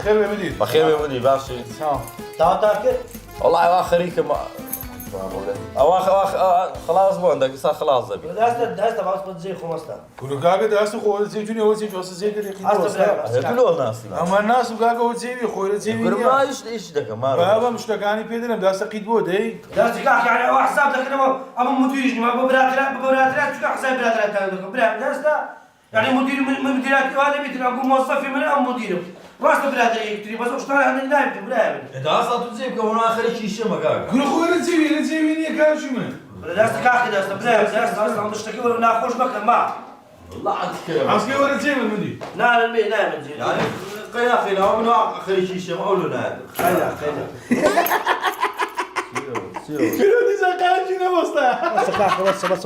بخير يا مدير. بخير يا مدير باشا. تعال تاكل. والله اخريك ما خلاص بو عندك صار خلاص زبي. داستا بعض زي خمسة. كله قاعد داسته خوي زيتوني هو زيت وصل زيت اللي كله الناس. اما الناس قاعد هو زيني خوي زيني. ما ايش دك ما. بابا مش لقاني بيدنا داسته قيد بود اي. داستا كاك يعني هو حساب دك اما مديرني ما ببراترات شو حساب براترات عندكم برا داستا يعني مدير من مديرات هذا بيتنا اقول موظف من ام مديره. راسه براتري يكتري بس وش طالع عندنا نايم برا. اذا اصلا تجيب كمان اخر شيء شمك كاك. كل خوي زيني كان شو من. داستا كاك داستا برا داستا اصلا نشتكي ولا ناخذ مكان ما. والله عاد كلام. عسكري ولا زين المدير. لا المي نايم الجيل. يعني قيا ومن اخر شيء شم اولنا هذا. خينا. كيلو دي زقان جينا وسطها. بس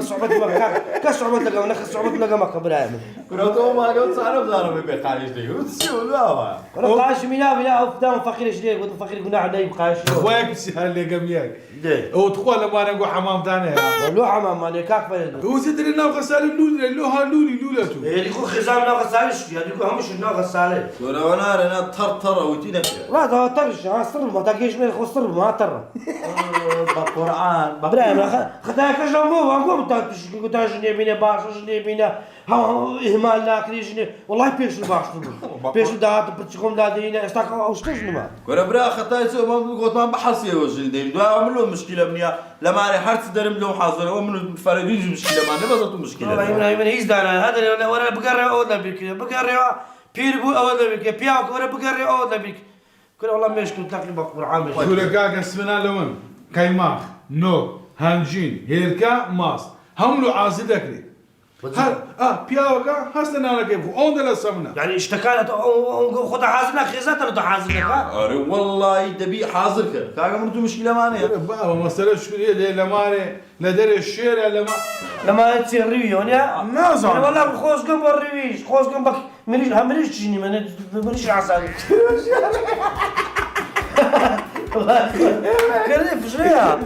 صعوبة مكان كصعوبة لقى نخس صعوبة لقى مكان برايم كنا تو ما قلت صار بزارة بقايش دي وتسيو لا كنا قايش بلا قدام فقير شديد قلت فقير قلنا عندي قايش اخويك بسهل لي قمياك دي هو تقول لما انا نقول حمام ثاني لو حمام مالي كاك بلد هو زدري ناو غسال اللولي لوها لولتو اللي يكون خزام ناو غسالي شو يعني يكون همش ناو غسالي ولو انا ترتر وتينا لا ده طرش ها صر ما تاقيش من خسر ما تر بالقران برايم خداك جنبو اقول قلت جني بينا باش جني بينا اهمال ناكري جني والله بيش باش بيش دات بتشكم دادينا استاك وش كجنما كنا برا خطاي سو ما قلت ما بحث يا وجل دي دو عملوا مشكله منيا لما علي حرت درم لو حاضر ومن فريق مشكله ما نبغى مشكله والله من هيز دانا هذا ولا بقرا اول بك بقرا بيربو اول بك بياك ولا بقرا اول بك كل والله مش كنت تاكل بقر عامل يقول لك اسمنا لون كايماخ نو هانجين هيركا ماس هم لو عازدك لي بياوكا هستنا انا كيف اون سمنا يعني اشتكالت خد حازمك خيزات ولا حازمك اري والله دبي حاضرك كاغا مرتو مشكله ماني بابا مساله شو هي لماني ندري الشارع لما تصير ريفيون يا نازل والله خوز قم بالريفيش خوز قم بك مريش تجيني مريش عسل والله كيف شو يا